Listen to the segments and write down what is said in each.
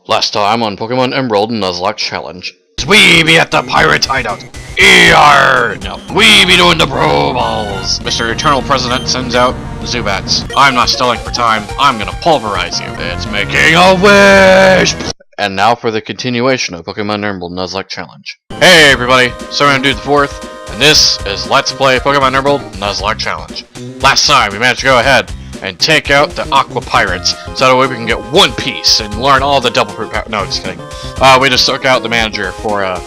Last time on Pokemon Emerald Nuzlocke Challenge. We be at the pirate hideout. ER! No, we be doing the Pro Balls. Mr. Eternal President sends out Zubats. I'm not stalling for time. I'm gonna pulverize you. It's making a wish! And now for the continuation of Pokemon Emerald Nuzlocke Challenge. Hey everybody, so we're gonna do the fourth, and this is Let's Play Pokemon Emerald Nuzlocke Challenge. Last time we managed to go ahead and take out the Aqua Pirates, so that way we can get one piece and learn all the double fruit power. No, just kidding. We just took out the manager for, I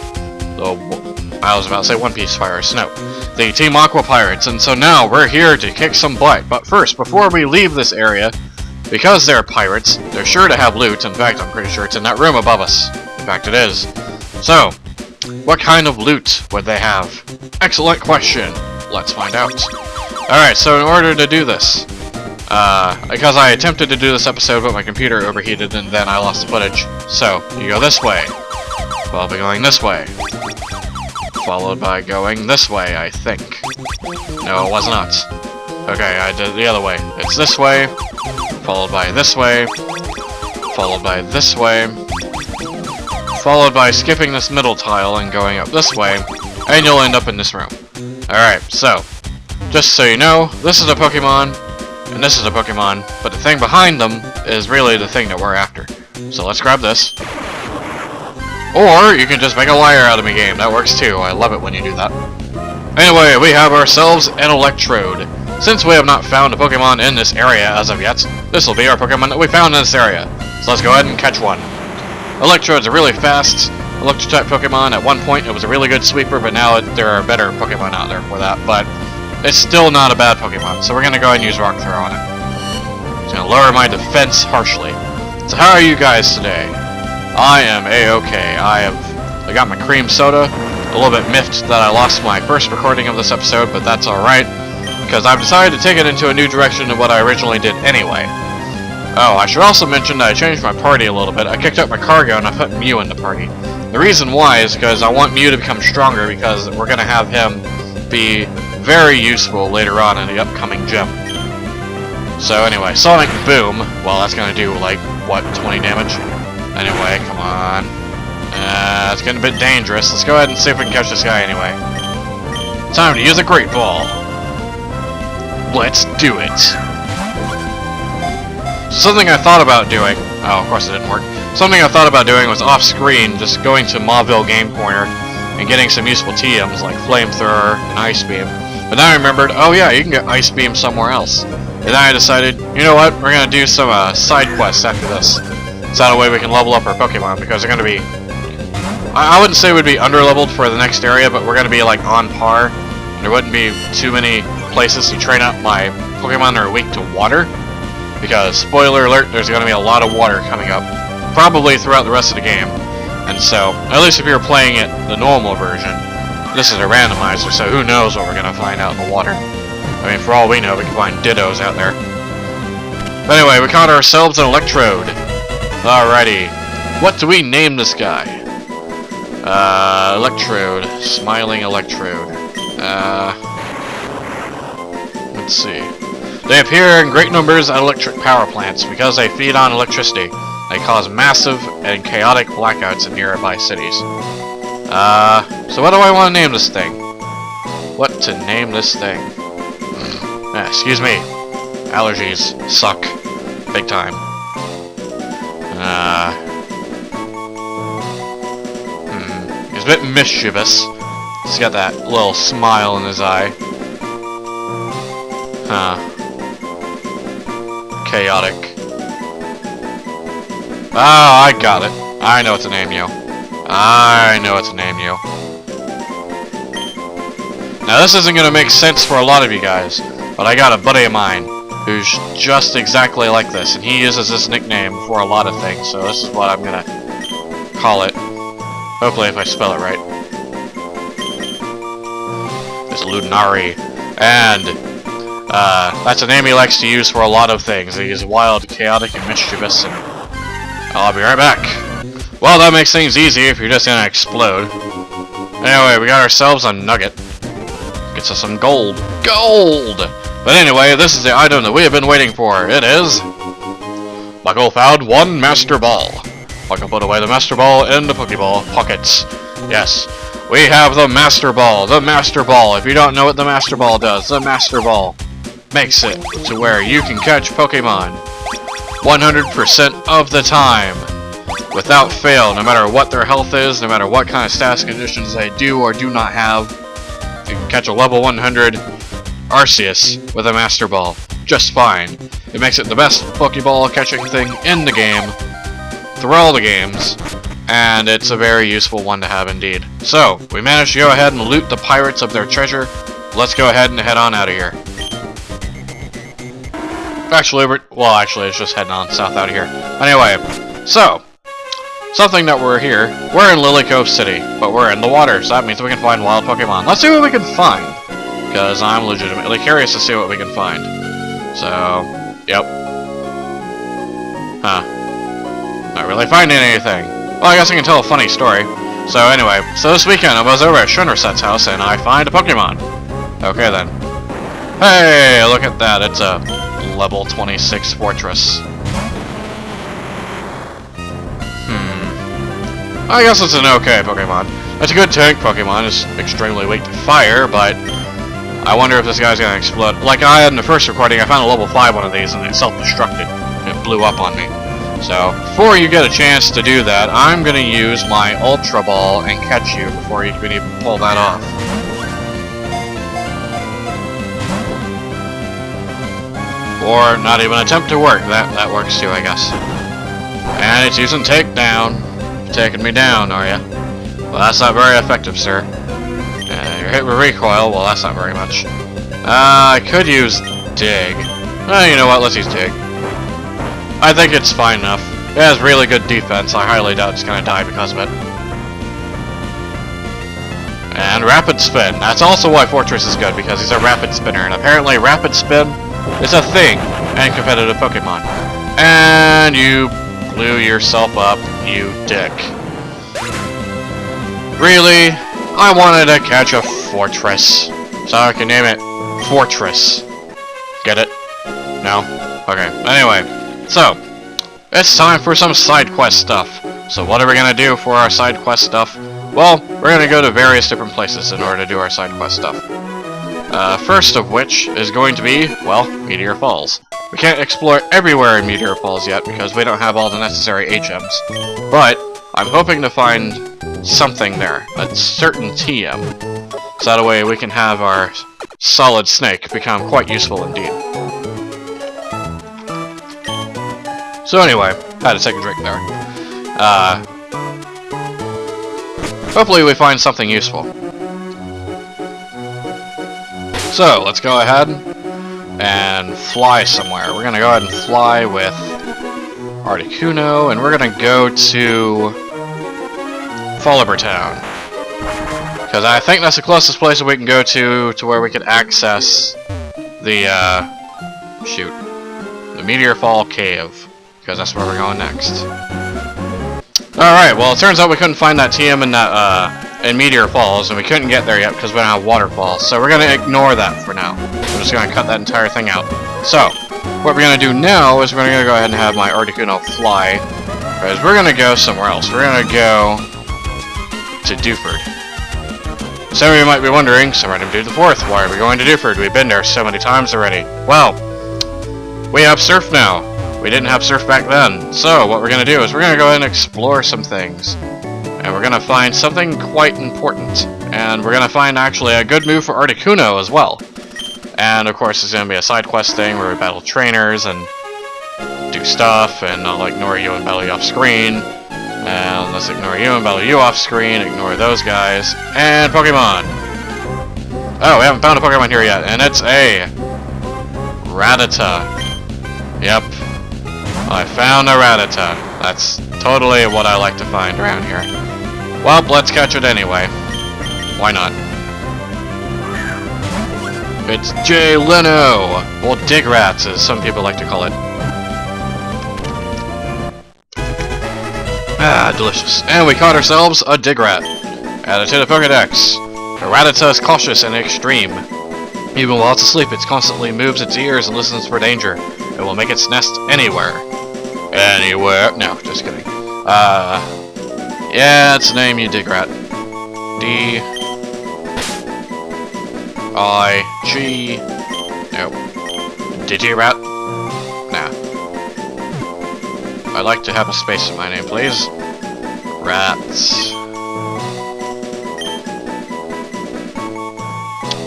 was about to say One Piece Fire Snow. The Team Aqua Pirates, and so now we're here to kick some butt. But first, before we leave this area, because they're pirates, they're sure to have loot. In fact, I'm pretty sure it's in that room above us. In fact, it is. So, what kind of loot would they have? Excellent question. Let's find out. Alright, so in order to do this, because I attempted to do this episode, but my computer overheated and then I lost the footage. So, you go this way, followed by going this way, followed by going this way, I think. No, it was not. Okay, I did it the other way. It's this way, followed by this way, followed by this way, followed by skipping this middle tile and going up this way, and you'll end up in this room. Alright, so, just so you know, this is a Pokemon, and this is a Pokemon, but the thing behind them is really the thing that we're after. So let's grab this. Or you can just make a liar out of me game. That works too. I love it when you do that. Anyway, we have ourselves an Electrode. Since we have not found a Pokemon in this area as of yet, this will be our Pokemon that we found in this area. So let's go ahead and catch one. Electrode's a really fast Electro-type Pokemon. At one point it was a really good sweeper, but now there are better Pokemon out there for that. But it's still not a bad Pokemon, so we're going to go ahead and use Rock Throw on it. It's going to lower my defense harshly. So how are you guys today? I am A-okay. I got my cream soda. A little bit miffed that I lost my first recording of this episode, but that's alright, because I've decided to take it into a new direction than what I originally did anyway. Oh, I should also mention that I changed my party a little bit. I kicked out my Cargo and I put Mew in the party. The reason why is because I want Mew to become stronger, because we're going to have him be very useful later on in the upcoming gym. So anyway, Sonic Boom. Well, that's gonna do like, what, 20 damage? Anyway, come on. It's getting a bit dangerous. Let's go ahead and see if we can catch this guy anyway. Time to use a Great Ball. Let's do it. Something I thought about doing. Oh, of course it didn't work. Something I thought about doing was off screen, just going to Mauville Game Corner and getting some useful TMs like Flamethrower and Ice Beam. But then I remembered, oh yeah, you can get Ice Beam somewhere else. And then I decided, you know what, we're going to do some side quests after this. So that way we can level up our Pokemon, because they're going to be... I wouldn't say we'd be under-leveled for the next area, but we're going to be like on par. There wouldn't be too many places to train up my Pokemon that are weak to water. Because, spoiler alert, there's going to be a lot of water coming up. Probably throughout the rest of the game. And so, at least if you're playing it the normal version, this is a randomizer, so who knows what we're going to find out in the water. I mean, for all we know, we can find Dittos out there. But anyway, we caught ourselves an Electrode. Alrighty. What do we name this guy? Electrode. Smiling Electrode. Let's see. They appear in great numbers at electric power plants because they feed on electricity. They cause massive and chaotic blackouts in nearby cities. So what do I want to name this thing? What to name this thing? Excuse me. Allergies suck. Big time. He's a bit mischievous. He's got that little smile in his eye. Chaotic. Oh, I got it. I know what to name you. I know what to name you. Now this isn't going to make sense for a lot of you guys, but I got a buddy of mine who's just exactly like this, and he uses this nickname for a lot of things, so this is what I'm going to call it. Hopefully if I spell it right. It's Lunari. And that's a name he likes to use for a lot of things. He's wild, chaotic, and mischievous, and I'll be right back. Well, that makes things easy if you're just gonna explode. Anyway, we got ourselves a nugget. Gets us some gold. Gold! But anyway, this is the item that we have been waiting for. It is... Buckle found 1 Master Ball. I can put away the Master Ball in the Pokeball pockets. Yes, we have the Master Ball. The Master Ball. If you don't know what the Master Ball does, the Master Ball makes it to where you can catch Pokemon 100% of the time. Without fail, no matter what their health is, no matter what kind of status conditions they do or do not have. You can catch a level 100 Arceus with a Master Ball just fine. It makes it the best Pokeball catching thing in the game, through all the games, and it's a very useful one to have indeed. So, we managed to go ahead and loot the pirates of their treasure. Let's go ahead and head on out of here. Actually, it's just heading on south out of here. Anyway, so, something that we're here, we're in Lily Cove City, but we're in the water, so that means we can find wild Pokemon. Let's see what we can find, because I'm legitimately curious to see what we can find. So, yep. Huh. Not really finding anything. Well, I guess I can tell a funny story. So anyway, so this weekend I was over at Shunnerset's house and I find a Pokemon. Okay then. Hey, look at that, it's a level 26 fortress. I guess it's an okay Pokemon. It's a good tank Pokemon. It's extremely weak to fire, but I wonder if this guy's gonna explode. Like I had in the first recording, I found a level 5 one of these and it self-destructed. It blew up on me. So, before you get a chance to do that, I'm gonna use my Ultra Ball and catch you before you can even pull that off. Or not even attempt to work. That works too, I guess. And it's using Takedown. Taking me down, are ya? Well, that's not very effective, sir. You're hit with recoil. Well, that's not very much. I could use Dig. You know what? Let's use Dig. I think it's fine enough. It has really good defense. I highly doubt it's gonna die because of it. And Rapid Spin. That's also why Fortress is good, because he's a Rapid Spinner. And apparently Rapid Spin is a thing in competitive Pokemon. And you blew yourself up, you dick. Really? I wanted to catch a Fortress. So I can name it Fortress. Get it? No? Okay. Anyway. So, it's time for some side quest stuff. So what are we gonna do for our side quest stuff? Well, we're gonna go to various different places in order to do our side quest stuff. First of which is going to be, well, Meteor Falls. We can't explore everywhere in Meteor Falls yet because we don't have all the necessary HMs. But, I'm hoping to find something there, a certain TM. So that way we can have our Solid Snake become quite useful indeed. So anyway, had to take a drink there. Hopefully we find something useful. So, let's go ahead and fly somewhere. We're gonna go ahead and fly with Articuno, and we're gonna go to Foliber Town. Because I think that's the closest place that we can go to where we can access the, the Meteor Fall Cave. Because that's where we're going next. Alright, well it turns out we couldn't find that TM in that, in Meteor Falls, and we couldn't get there yet because we don't have waterfalls, so we're gonna ignore that for now. We're just gonna cut that entire thing out. So, what we're gonna do now is we're gonna go ahead and have my Articuno fly, because we're gonna go somewhere else. We're gonna go to Dewford. Some of you might be wondering, so Random Dude the Fourth, why are we going to Dewford? We've been there so many times already. Well, we have Surf now. We didn't have Surf back then. So, what we're going to do is we're going to go ahead and explore some things. And we're going to find something quite important. And we're going to find actually a good move for Articuno as well. And of course, it's going to be a side quest thing where we battle trainers and do stuff. And I'll ignore you and battle you off screen. And let's ignore you and battle you off screen. Ignore those guys. And Pokemon! Oh, we haven't found a Pokemon here yet. And it's a Rattata. Yep. I found a Rattata. That's totally what I like to find around here. Well, let's catch it anyway. Why not? It's Jay Leno! Or Digrats, as some people like to call it. Ah, delicious. And we caught ourselves a Digrat. Added to the Pokedex. The Rattata is cautious and extreme. Even while it's asleep, it constantly moves its ears and listens for danger. It will make its nest anywhere. Anywhere. No, just kidding. Yeah, it's a name you dig rat. D-I-G... Nope. Digi rat? Nah. I'd like to have a space in my name, please. Rats.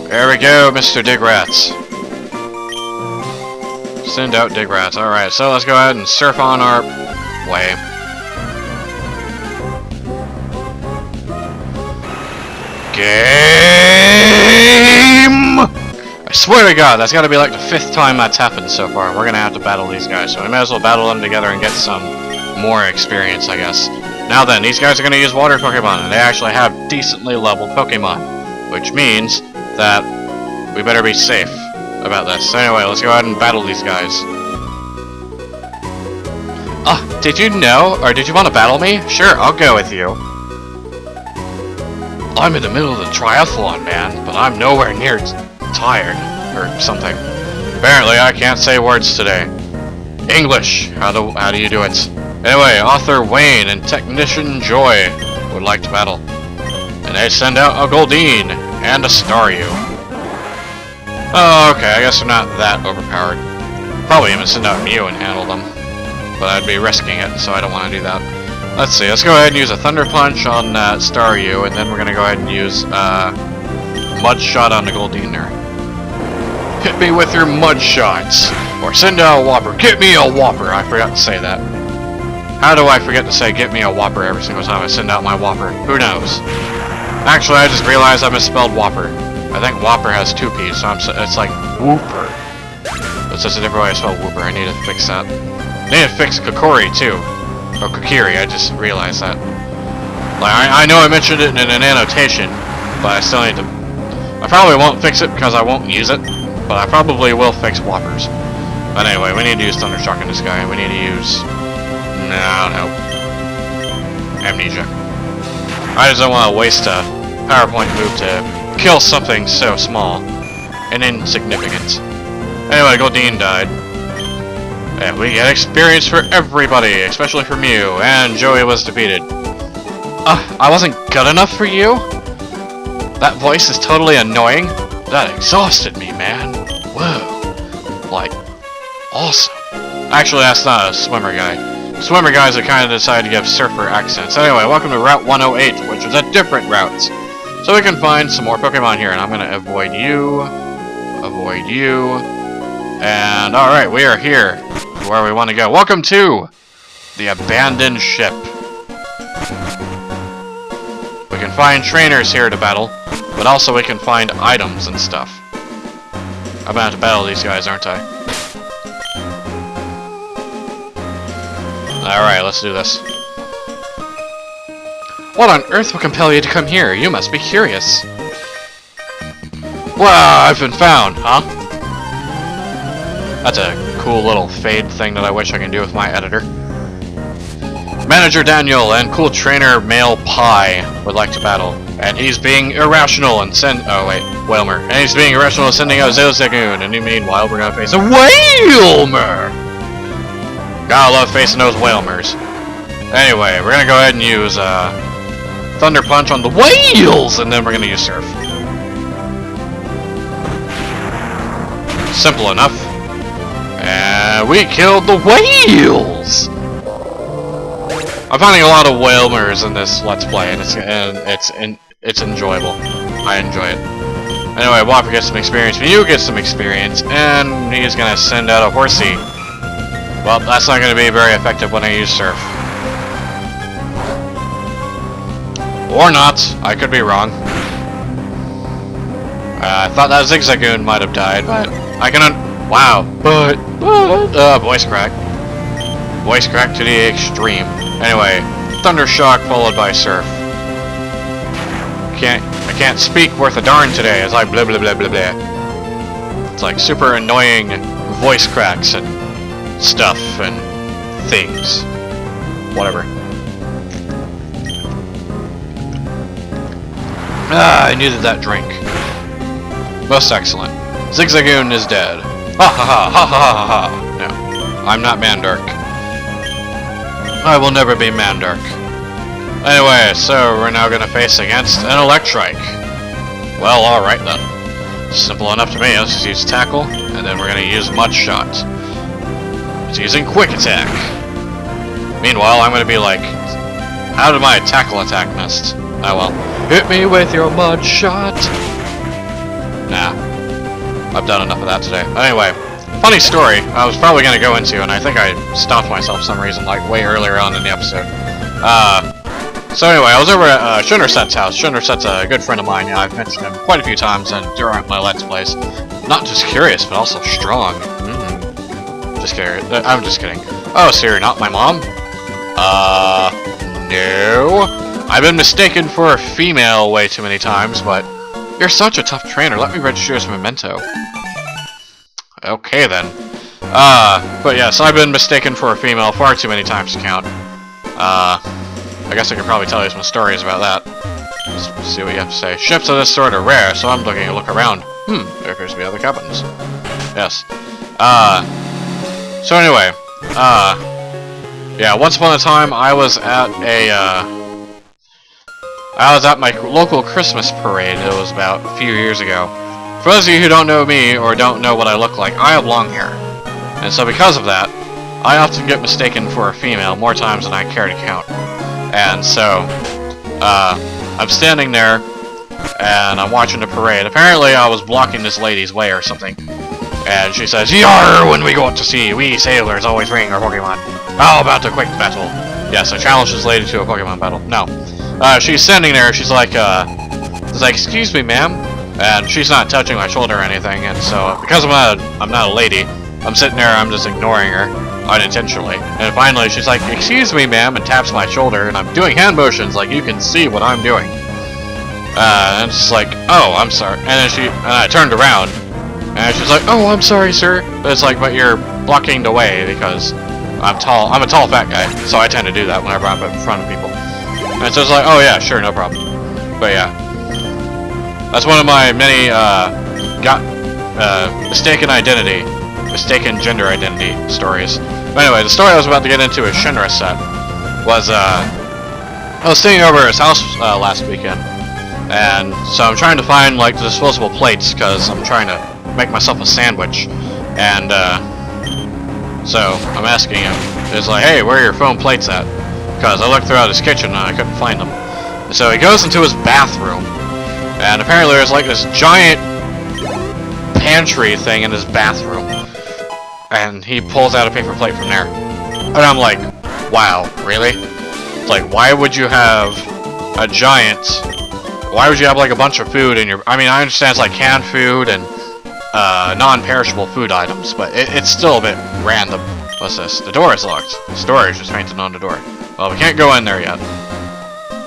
There we go, Mr. Digrats. Send out Digrats. Alright, so let's go ahead and surf on our way. Game! I swear to God, that's gotta be like the 5th time that's happened so far. We're gonna have to battle these guys, so we may as well battle them together and get some more experience, I guess. Now then, these guys are gonna use water Pokemon, and they actually have decently leveled Pokemon, which means that we better be safe about this. So anyway, let's go ahead and battle these guys. Did you know, or did you want to battle me? Sure, I'll go with you. I'm in the middle of the triathlon, man, but I'm nowhere near tired, or something. Apparently, I can't say words today. English, how do you do it? Anyway, Author Wayne and Technician Joy would like to battle. And they send out a Goldeen and a Staryu. Oh, okay, I guess they're not that overpowered. Probably even send out Mew and handle them. But I'd be risking it, so I don't want to do that. Let's see, let's go ahead and use a Thunder Punch on Staryu, and then we're going to go ahead and use Mud Shot on the Goldeener. Hit me with your Mud Shots! Or send out a Whopper. Get me a Whopper! I forgot to say that. How do I forget to say get me a Whopper every single time I send out my Whopper? Who knows? Actually, I just realized I misspelled Whopper. I think Whopper has 2 P's, so it's like Whooper. That's just a different way to spell Whooper. I need to fix that. I need to fix Kokori, too. Or Kokiri, I just realized that. Like, I know I mentioned it in an annotation, but I still need to... I probably won't fix it because I won't use it, but I probably will fix Whoppers. But anyway, we need to use Thundershock in this guy. We need to use... No. Amnesia. I just don't want to waste a PowerPoint move to kill something so small and insignificant. Anyway, Goldeen died. And we get experience for everybody, especially for Mew, and Joey was defeated. I wasn't good enough for you? That voice is totally annoying. That exhausted me, man. Whoa. Like, awesome. Actually, that's not a swimmer guy. Swimmer guys that kind of decide to give surfer accents. Anyway, welcome to Route 108, which is a different route. So we can find some more Pokemon here, and I'm going to avoid you, and alright, we are here, where we want to go. Welcome to the abandoned ship. We can find trainers here to battle, but also we can find items and stuff. I'm going to have to battle these guys, aren't I? Alright, let's do this. What on earth will compel you to come here? You must be curious. Well, I've been found, huh? That's a cool little fade thing that I wish I can do with my editor. Manager Daniel and cool trainer Male Pie would like to battle. And he's being irrational and Whalmer. And he's being irrational and sending out Zilzagoon. And meanwhile, we're gonna face a Whalmer! Gotta love facing those Whalmers. Anyway, we're gonna go ahead and use Thunder Punch on the whales, and then we're gonna use Surf. Simple enough. And we killed the whales! I'm finding a lot of Whalmers in this Let's Play, and it's enjoyable. I enjoy it. Anyway, Whopper gets some experience, you get some experience, and he's gonna send out a Horsey. Well, that's not going to be very effective when I use Surf. Or not. I could be wrong. I thought that Zigzagoon might have died, but I can wow. But voice crack. Voice crack to the extreme. Anyway, Thundershock followed by Surf. I can't speak worth a darn today as I blah blah blah blah blah. It's like super annoying voice cracks and stuff and things. Whatever. I needed that drink. Most excellent. Zigzagoon is dead. Ha ha ha ha ha ha ha. No, I'm not Mandark. I will never be Mandark. Anyway, so we're now gonna face against an Electrike. Well, alright then. Simple enough to me. Let's just use Tackle, and then we're gonna use Mud Shot. It's using Quick Attack. Meanwhile, I'm gonna be like, how did my Tackle attack missed? Oh well. Hit me with your Mud Shot! Nah. I've done enough of that today. Anyway, funny story I was probably gonna go into, and I think I stopped myself for some reason, like way earlier on in the episode. So anyway, I was over at Shunnerset's house. Shunnerset's a good friend of mine. Yeah, I've mentioned him quite a few times and during my Let's Plays. Not just curious, but also strong. Just kidding. I'm just kidding. Oh, so you're not my mom? No. I've been mistaken for a female way too many times, but you're such a tough trainer. Let me register as Memento. Okay then. But yes, I've been mistaken for a female far too many times to count. I guess I could probably tell you some stories about that. Let's see what you have to say. Ships of this sort are rare, so I'm looking to look around. There appears to be other cabins. Yes. So anyway, yeah, once upon a time I was at my local Christmas parade. It was about a few years ago. For those of you who don't know me or don't know what I look like, I have long hair. And so because of that, I often get mistaken for a female more times than I care to count. And so, I'm standing there, and I'm watching the parade. Apparently, I was blocking this lady's way or something. And she says, "Yar! When we go out to sea, we sailors always bring our Pokemon. How about a quick battle?" Yes, I challenged this lady to a Pokemon battle. No. She's standing there, she's like, "Excuse me, ma'am." And she's not touching my shoulder or anything, and so, because I'm not a lady, I'm sitting there, I'm just ignoring her. Unintentionally. And finally she's like, "Excuse me, ma'am," and taps my shoulder, and I'm doing hand motions like you can see what I'm doing. And it's like, "Oh, I'm sorry." And then I turned around, and she's like, "Oh, I'm sorry, sir." But it's like, "But you're blocking the way because I'm tall. I'm a tall fat guy, so I tend to do that whenever I'm in front of people." And so it's like, "Oh yeah, sure, no problem." But yeah, that's one of my many mistaken gender identity stories. But anyway, the story I was about to get into with Shinraset was, I was staying over at his house last weekend, and so I'm trying to find like the disposable plates because I'm trying to make myself a sandwich, and so I'm asking him, it's like, "Hey, where are your foam plates at?" Because I looked throughout his kitchen and I couldn't find them. And so he goes into his bathroom, and apparently there's like this giant pantry thing in his bathroom. And he pulls out a paper plate from there. And I'm like, wow, really? It's like, why would you have a giant... Why would you have like a bunch of food in your... I mean, I understand it's like canned food and non-perishable food items, but it's still a bit random. What's this? The door is locked. Storage is painted on the door. Well, we can't go in there yet.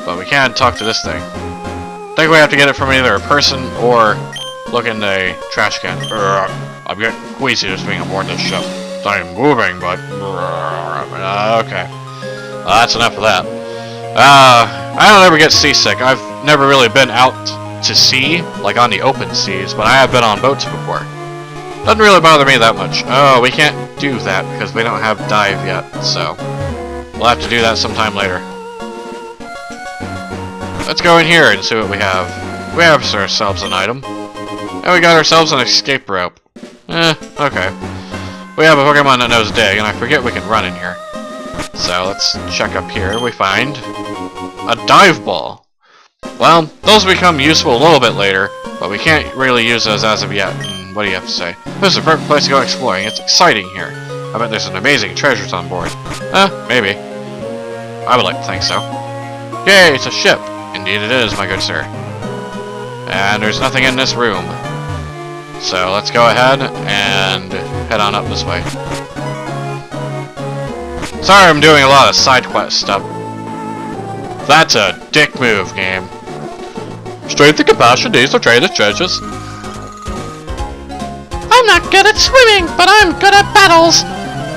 But we can talk to this thing. I think we have to get it from either a person or look in the trash can. I'm getting queasy just being aboard this ship. It's not even moving, but... okay. Well, that's enough of that. I don't ever get seasick. I've never really been out to sea, like on the open seas, but I have been on boats before. Doesn't really bother me that much. Oh, we can't do that because we don't have dive yet, so... we'll have to do that sometime later. Let's go in here and see what we have. We have ourselves an item. And we got ourselves an escape rope. Okay. We have a Pokemon that knows dig, and I forget we can run in here. So let's check up here. We find a dive ball. Well, those become useful a little bit later, but we can't really use those as of yet. What do you have to say? This is a perfect place to go exploring. It's exciting here. I bet there's some amazing treasures on board. Maybe. I would like to think so. Yay, it's a ship. Indeed it is, my good sir. And there's nothing in this room. So let's go ahead and head on up this way. Sorry I'm doing a lot of side quest stuff. That's a dick move, game. Strength and compassion, these are traded treasures. I'm not good at swimming, but I'm good at battles.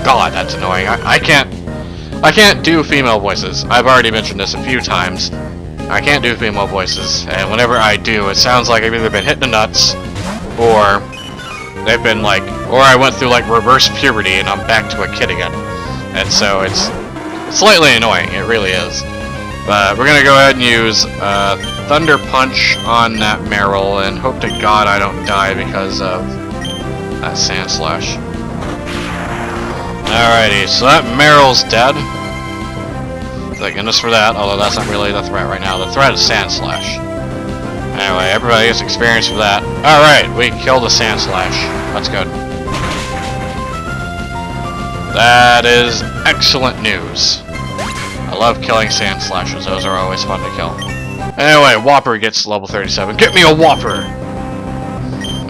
God, that's annoying. I can't do female voices. I've already mentioned this a few times. I can't do female voices, and whenever I do, it sounds like I've either been hit in the nuts, or they've been like, or I went through like reverse puberty and I'm back to a kid again. And so it's slightly annoying, it really is. But we're gonna go ahead and use Thunder Punch on that Meryl and hope to God I don't die because of that Sand Slash. Alrighty, so that Meryl's dead. Thank goodness for that, although that's not really the threat right now. The threat is Sand Slash. Anyway, everybody gets experience for that. Alright, we killed the Sand Slash. That's good. That is excellent news. I love killing Sand Slashes, those are always fun to kill. Anyway, Whopper gets level 37. Get me a Whopper!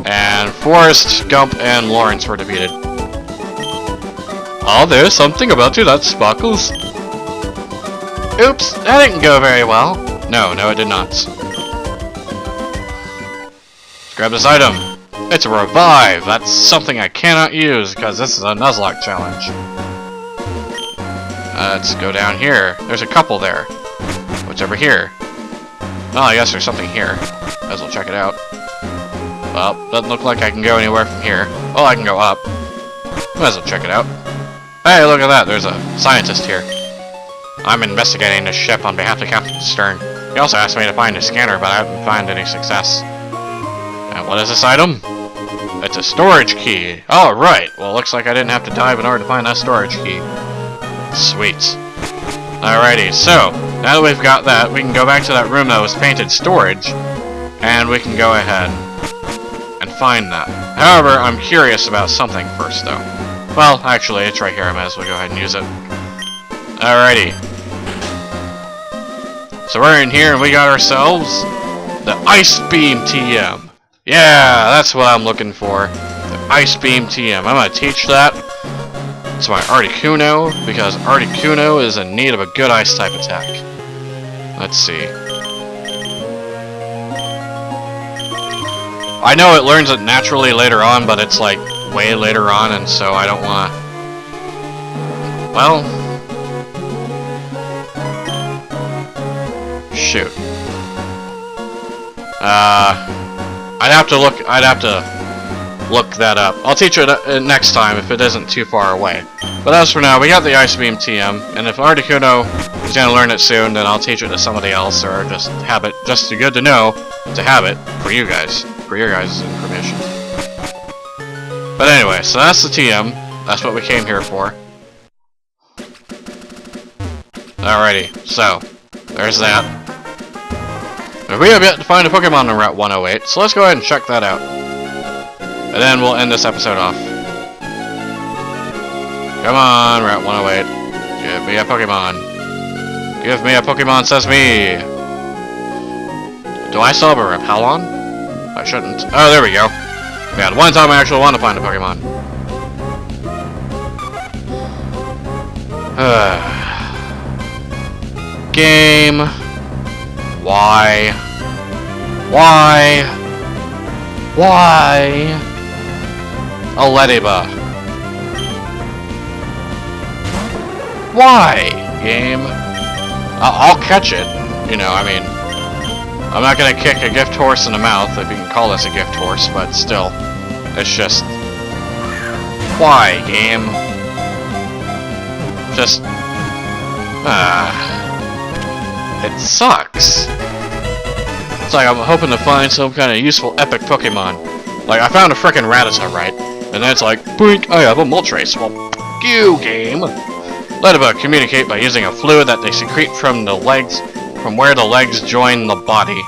And Forrest, Gump, and Lawrence were defeated. Oh, there's something about you that sparkles. Oops, that didn't go very well. No, it did not. Let's grab this item. It's a revive. That's something I cannot use because this is a Nuzlocke challenge. Let's go down here. There's a couple there. What's over here? Oh, I guess there's something here. Might as well check it out. Well, doesn't look like I can go anywhere from here. Oh, I can go up. Might as well check it out. Hey, look at that. There's a scientist here. I'm investigating this ship on behalf of Captain Stern. He also asked me to find a scanner, but I haven't found any success. And what is this item? It's a storage key. Oh, right. Well, it looks like I didn't have to dive in order to find that storage key. Sweet. Alrighty, so, now that we've got that, we can go back to that room that was painted storage, and we can go ahead and find that. However, I'm curious about something first, though. Well, actually, it's right here. I might as well go ahead and use it. Alrighty. So we're in here, and we got ourselves the Ice Beam TM. Yeah, that's what I'm looking for. The Ice Beam TM. I'm going to teach that to my Articuno, because Articuno is in need of a good ice type attack. Let's see. I know it learns it naturally later on, but it's like way later on, and so I don't want to... Well... Shoot. I'd have to look that up. I'll teach it next time if it isn't too far away. But as for now, we got the Ice Beam TM, and if Articuno is going to learn it soon, then I'll teach it to somebody else, or just have it, just good to know, to have it, for you guys, for your guys' information. But anyway, so that's the TM, that's what we came here for. Alrighty, so, there's that. We have yet to find a Pokemon on Route 108, so let's go ahead and check that out. And then we'll end this episode off. Come on, Route 108. Give me a Pokemon. Give me a Pokemon, says me. Do I still have a Repellon? I shouldn't. Oh, there we go. Yeah, one time I actually want to find a Pokemon. Game. Why? Why? Why? A Lediba. Why? Game. I'll catch it. You know, I mean, I'm not gonna kick a gift horse in the mouth, if you can call this a gift horse, but still. It's just... Why, game? Just... It sucks. It's like I'm hoping to find some kind of useful epic Pokemon. Like, I found a frickin' Rattata, right? And then it's like, boink, I have a Moltres. Well, f*** you, game! Lediba communicate by using a fluid that they secrete from the legs, from where the legs join the body.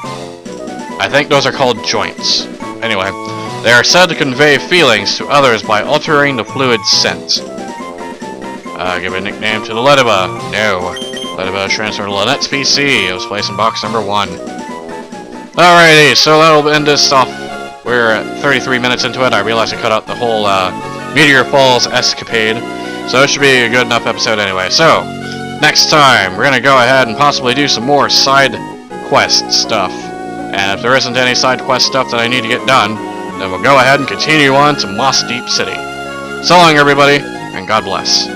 I think those are called joints. Anyway, they are said to convey feelings to others by altering the fluid's scent. Give a nickname to the Lediba. No. Lediba is transferred to Lynette's PC. It was placed in box number 1. Alrighty, so that'll end this off. We're at 33 minutes into it. I realized I cut out the whole Meteor Falls escapade. So it should be a good enough episode anyway. So, next time, we're going to go ahead and possibly do some more side quest stuff. And if there isn't any side quest stuff that I need to get done, then we'll go ahead and continue on to Moss Deep City. So long, everybody, and God bless.